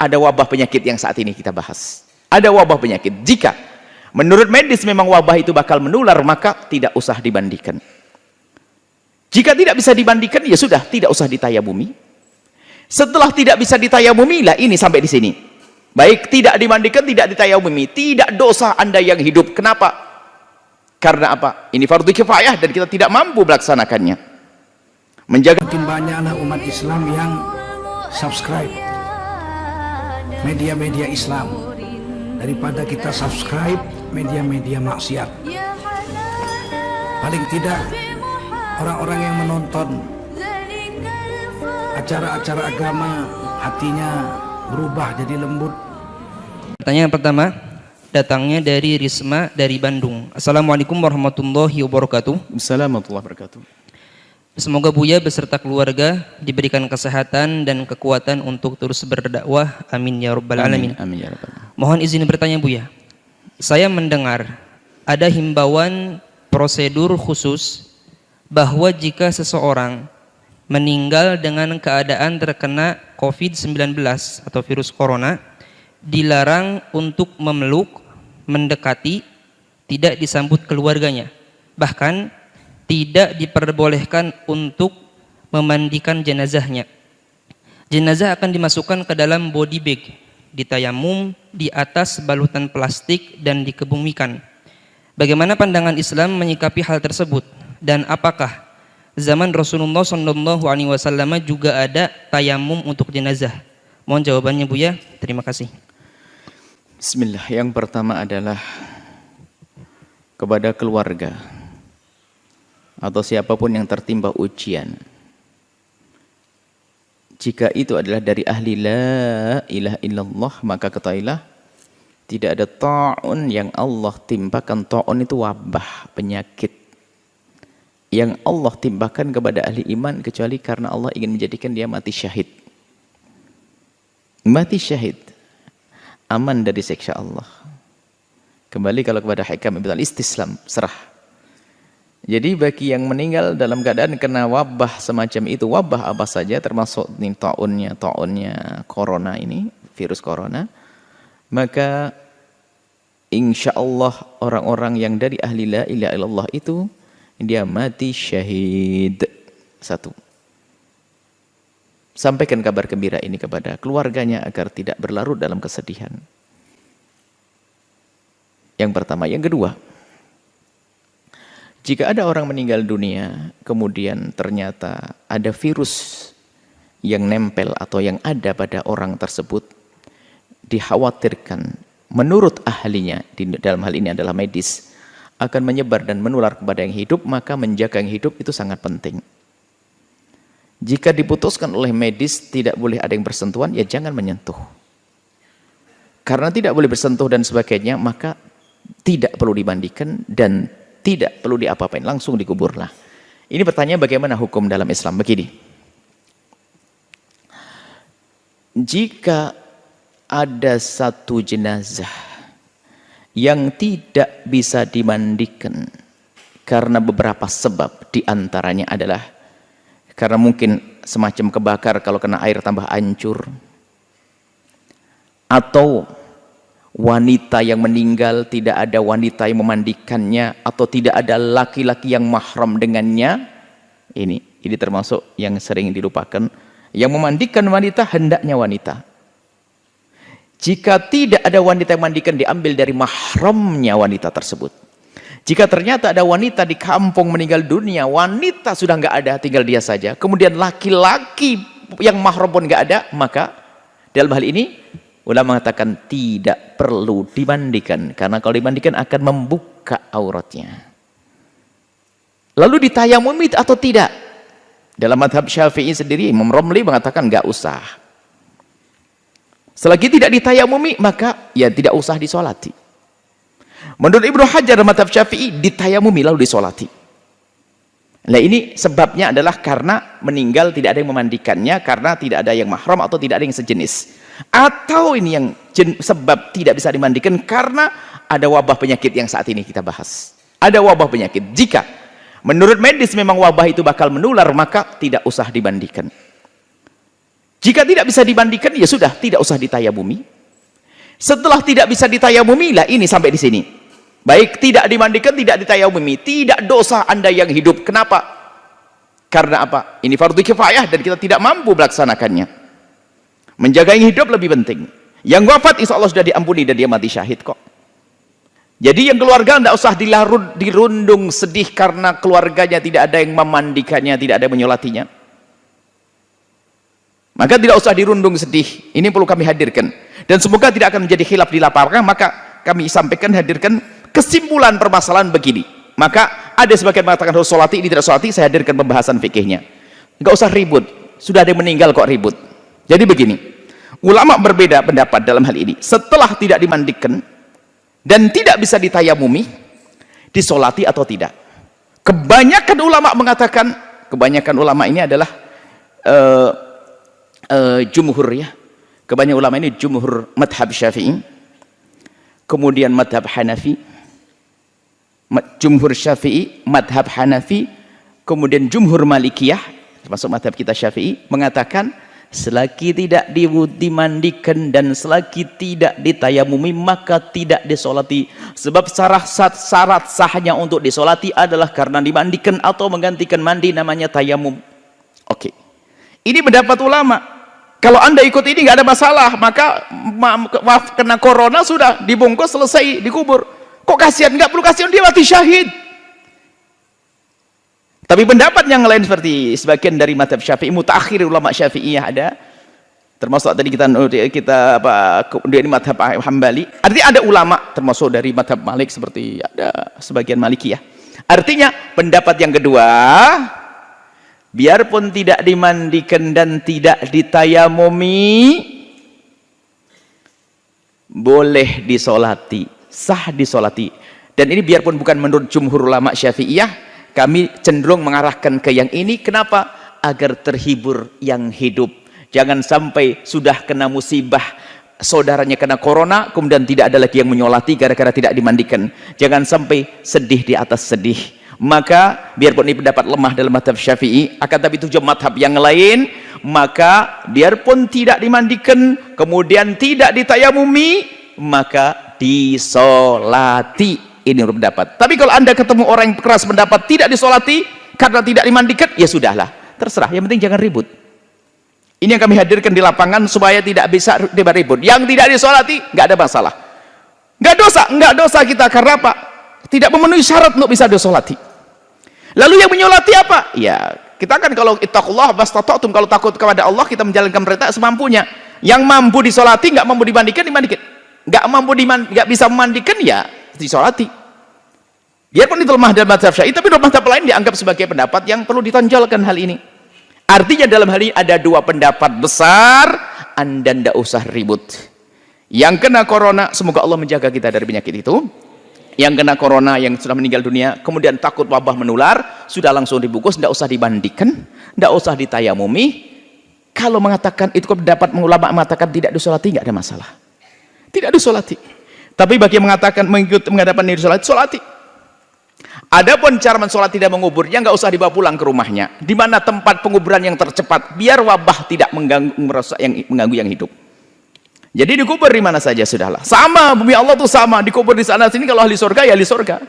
ada wabah penyakit yang saat ini kita bahas. Ada wabah penyakit. Jika menurut medis memang wabah itu bakal menular, maka tidak usah dibandingkan. Jika tidak bisa dibandingkan, ya sudah, tidak usah ditayamumi. Setelah tidak bisa ditayamumi, lah ini sampai di sini. Baik, tidak dibandingkan, tidak ditayamumi, tidak dosa Anda yang hidup. Kenapa? Karena apa? Ini fardu kifayah dan kita tidak mampu melaksanakannya. Menjaga. Makin banyak anak umat Islam yang subscribe media-media Islam daripada kita subscribe media-media maksiat. Paling tidak orang-orang yang menonton acara-acara agama hatinya berubah jadi lembut. Pertanyaan pertama datangnya dari Risma dari Bandung. Assalamualaikum warahmatullahi wabarakatuh. Assalamualaikum warahmatullahi wabarakatuh. Semoga Buya beserta keluarga diberikan kesehatan dan kekuatan untuk terus berdakwah. Amin ya rabbal alamin. Amin ya rabbal alamin. Mohon izin bertanya Buya. Saya mendengar ada himbauan prosedur khusus bahwa jika seseorang meninggal dengan keadaan terkena COVID-19 atau virus corona, dilarang untuk memeluk, mendekati, tidak disambut keluarganya. Bahkan tidak diperbolehkan untuk memandikan jenazahnya. Jenazah akan dimasukkan ke dalam body bag, ditayamum di atas balutan plastik dan dikebumikan. Bagaimana pandangan Islam menyikapi hal tersebut? Dan apakah zaman Rasulullah SAW juga ada tayamum untuk jenazah? Mohon jawabannya Buya. Terima kasih. Bismillah. Yang pertama adalah kepada keluarga atau siapapun yang tertimpa ujian. Jika itu adalah dari ahli la ilaha illallah, maka ketahuilah tidak ada ta'un yang Allah timpakan. Ta'un itu wabah, penyakit yang Allah timpakan kepada ahli iman kecuali karena Allah ingin menjadikan dia mati syahid. Mati syahid, aman dari siksa Allah. Kembali kalau kepada hikam istislam, serah. Jadi bagi yang meninggal dalam keadaan kena wabah semacam itu, wabah apa saja termasuk ta'unnya corona ini, virus corona, maka insya Allah orang-orang yang dari ahli la ilaha illallah itu dia mati syahid. Satu, sampaikan kabar gembira ini kepada keluarganya agar tidak berlarut dalam kesedihan. Yang pertama. Yang kedua, jika ada orang meninggal dunia, kemudian ternyata ada virus yang nempel atau yang ada pada orang tersebut, dikhawatirkan menurut ahlinya, dalam hal ini adalah medis, akan menyebar dan menular kepada yang hidup, maka menjaga yang hidup itu sangat penting. Jika diputuskan oleh medis tidak boleh ada yang bersentuhan, ya jangan menyentuh. Karena tidak boleh bersentuh dan sebagainya, maka tidak perlu dimandikan dan tidak perlu diapa-apain, langsung dikuburlah. Ini pertanyaan bagaimana hukum dalam Islam? Begini. Jika ada satu jenazah yang tidak bisa dimandikan karena beberapa sebab, diantaranya adalah karena mungkin semacam kebakar kalau kena air tambah hancur, atau wanita yang meninggal tidak ada wanita yang memandikannya, atau tidak ada laki-laki yang mahram dengannya, ini termasuk yang sering dilupakan. Yang memandikan wanita hendaknya wanita. Jika tidak ada wanita yang memandikan, diambil dari mahramnya wanita tersebut. Jika ternyata ada wanita di kampung meninggal dunia, wanita sudah nggak ada, tinggal dia saja, kemudian laki-laki yang mahram pun nggak ada, maka dalam hal ini ulama mengatakan tidak perlu dimandikan, karena kalau dimandikan akan membuka auratnya. Lalu ditayamumi atau tidak? Dalam madhab Syafi'i sendiri, Imam Romli mengatakan nggak usah. Selagi tidak ditayamumi, maka ya tidak usah disolati. Menurut Ibnu Hajar dalam madhab Syafi'i, ditayamumi lalu disolati. Nah ini sebabnya adalah karena meninggal tidak ada yang memandikannya, karena tidak ada yang mahram atau tidak ada yang sejenis. Atau ini yang sebab tidak bisa dimandikan karena ada wabah penyakit yang saat ini kita bahas. Ada wabah penyakit. Jika menurut medis memang wabah itu bakal menular, maka tidak usah dimandikan. Jika tidak bisa dimandikan, ya sudah, tidak usah ditayamumi. Setelah tidak bisa ditayamumi, lah ini sampai di sini. Baik tidak dimandikan, tidak ditayamumi, tidak dosa Anda yang hidup. Kenapa? Karena apa? Ini fardu kifayah dan kita tidak mampu melaksanakannya. Menjaga yang hidup lebih penting. Yang wafat insya Allah sudah diampuni dan dia mati syahid kok. Jadi yang keluarga tidak usah dirundung sedih karena keluarganya tidak ada yang memandikannya, tidak ada yang menyolatinya. Maka tidak usah dirundung sedih. Ini perlu kami hadirkan. Dan semoga tidak akan menjadi khilaf di lapangan. Maka kami sampaikan, hadirkan kesimpulan permasalahan begini. Maka ada sebagian mengatakan harus sholati, ini tidak sholati. Saya hadirkan pembahasan fikihnya. Enggak usah ribut. Sudah ada yang meninggal kok ribut. Jadi begini. Ulama berbeda pendapat dalam hal ini. Setelah tidak dimandikan dan tidak bisa ditayamumi, disolati atau tidak. Kebanyakan ulama mengatakan, kebanyakan ulama ini adalah jumhur ya. Kebanyakan ulama ini jumhur madhab Syafi'i, kemudian madhab Hanafi, jumhur Syafi'i, madhab Hanafi, kemudian jumhur Malikiyah, termasuk madhab kita Syafi'i, mengatakan selagi tidak dimandikan dan selagi tidak ditayamumi maka tidak disolati. Sebab syarat sahnya untuk disolati adalah karena dimandikan atau menggantikan mandi, namanya tayamum. Oke. Ini pendapat ulama. Kalau Anda ikut ini nggak ada masalah, maka maaf kena corona sudah dibungkus selesai dikubur. Kok kasihan? Nggak perlu kasihan, dia mati syahid. Tapi pendapat yang lain seperti sebagian dari mazhab Syafi'i, mutaakhir ulama Syafi'iyah ada, termasuk tadi kita dari mazhab Hambali. Artinya ada ulama termasuk dari mazhab Malik seperti ada sebagian Malikiyah. Artinya pendapat yang kedua, biarpun tidak dimandikan dan tidak ditayamumi, boleh disolati, sah disolati. Dan ini biarpun bukan menurut jumhur ulama Syafi'iyah, kami cenderung mengarahkan ke yang ini. Kenapa? Agar terhibur yang hidup. Jangan sampai sudah kena musibah, saudaranya kena corona, kemudian tidak ada lagi yang menyolati gara-gara tidak dimandikan. Jangan sampai sedih di atas sedih. Maka biarpun ini pendapat lemah dalam mazhab Syafi'i, akan tapi tujuh mazhab yang lain, maka biarpun tidak dimandikan, kemudian tidak ditayamumi, maka disolati. Ini menurut pendapat. Tapi kalau Anda ketemu orang yang keras pendapat tidak disolati karena tidak dimandikan, ya sudahlah, terserah, yang penting jangan ribut. Ini yang kami hadirkan di lapangan supaya tidak bisa debat ribut. Yang tidak disolati nggak ada masalah, nggak dosa kita. Karena apa? Tidak memenuhi syarat untuk bisa disolati. Lalu yang menyolati apa? Ya kita kan kalau ittaqullah mastata'tum, kalau takut kepada Allah kita menjalankan perintah semampunya. Yang mampu disolati, nggak mampu dimandikan, nggak bisa memandikan, ya disolati. Biarpun itu lemah dalam mazhab Syafi'i, tapi dalam mazhab lain dianggap sebagai pendapat yang perlu ditonjolkan hal ini. Artinya dalam hal ini ada dua pendapat besar, Anda tidak usah ribut. Yang kena corona, semoga Allah menjaga kita dari penyakit itu. Yang kena corona, yang sudah meninggal dunia, kemudian takut wabah menular, sudah langsung dibungkus, tidak usah dimandikan, tidak usah ditayamumi. Kalau mengatakan itu pendapat ulama mengatakan tidak disolati, nggak ada masalah. Tidak disolati. Tapi bagi yang mengatakan mengadakan diri solati. Adapun cara mensolati dan menguburnya nggak usah dibawa pulang ke rumahnya. Di mana tempat penguburan yang tercepat, biar wabah tidak mengganggu yang hidup. Jadi dikubur di mana saja sudahlah. Sama, bumi Allah tuh sama, dikubur di sana sini. Kalau ahli surga ya ahli surga.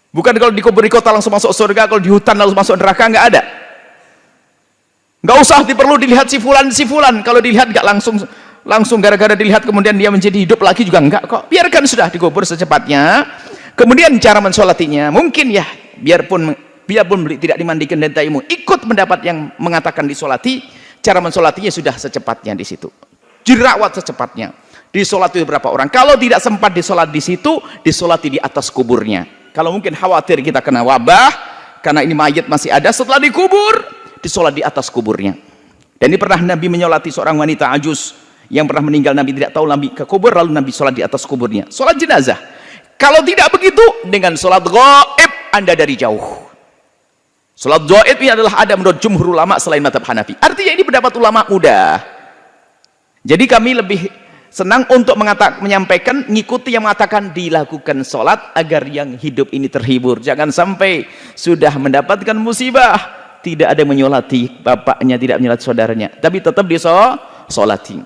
Bukan kalau dikubur di kota langsung masuk surga, kalau di hutan langsung masuk neraka, nggak ada. Nggak usah perlu dilihat si fulan. Kalau dilihat nggak langsung gara-gara dilihat kemudian dia menjadi hidup lagi juga enggak kok. Biarkan sudah dikubur secepatnya. Kemudian cara mensolatinya mungkin ya biarpun tidak dimandikan dan tayamum, ikut pendapat yang mengatakan disolati. Cara mensolatinya sudah secepatnya di situ, dirawat secepatnya. Disolati berapa orang? Kalau tidak sempat disolat di situ, disolati di atas kuburnya. Kalau mungkin khawatir kita kena wabah karena ini mayat masih ada, setelah dikubur disolat di atas kuburnya. Dan ini pernah Nabi menyolati seorang wanita ajus yang pernah meninggal, Nabi tidak tahu, Nabi ke kubur, lalu Nabi sholat di atas kuburnya, sholat jenazah. Kalau tidak begitu, dengan sholat gaib Anda dari jauh. Sholat gaib ini adalah ada menurut jumhur ulama selain mazhab Hanafi. Artinya ini pendapat ulama mudah. Jadi kami lebih senang untuk menyampaikan, ngikuti yang mengatakan dilakukan sholat agar yang hidup ini terhibur. Jangan sampai sudah mendapatkan musibah, tidak ada menyolati bapaknya, tidak menyolati saudaranya, tapi tetap disolati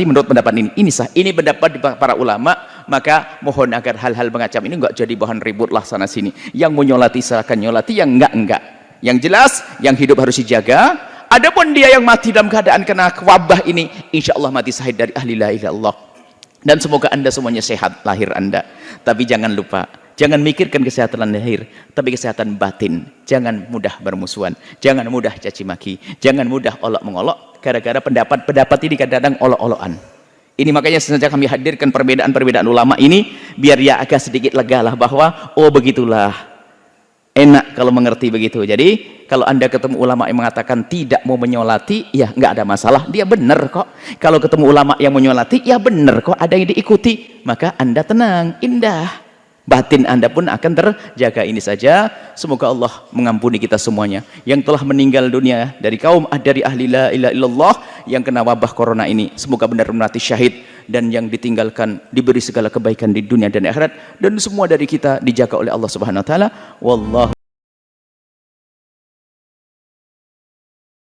menurut pendapat ini. Ini sah, ini pendapat para ulama. Maka mohon agar hal-hal macam ini enggak jadi bahan ribut lah sana sini. Yang menyolati silakan nyolati, yang enggak. Yang jelas, yang hidup harus dijaga. Adapun dia yang mati dalam keadaan kena wabah ini, insya Allah mati syahid dari ahli la ilaha illallah. Dan semoga anda semuanya sehat lahir anda. Tapi jangan lupa, jangan mikirkan kesehatan lahir, tapi kesehatan batin. Jangan mudah bermusuhan, jangan mudah caci maki, jangan mudah olok-mengolok. Gara-gara pendapat ini kadang-kadang olok-olokan. Ini makanya sengaja kami hadirkan perbedaan-perbedaan ulama ini, biar ya agak sedikit lega lah bahwa, oh begitulah. Enak kalau mengerti begitu. Jadi kalau anda ketemu ulama yang mengatakan tidak mau menyolati, ya nggak ada masalah, dia benar kok. Kalau ketemu ulama yang menyolati, ya benar kok, ada yang diikuti, maka anda tenang, indah, batin anda pun akan terjaga. Ini saja, semoga Allah mengampuni kita semuanya yang telah meninggal dunia dari kaum dari ahli la ilaha illallah yang kena wabah corona ini. Semoga benar-benar mati syahid, dan yang ditinggalkan diberi segala kebaikan di dunia dan akhirat, dan semua dari kita dijaga oleh Allah Subhanahu wa taala. Wallahu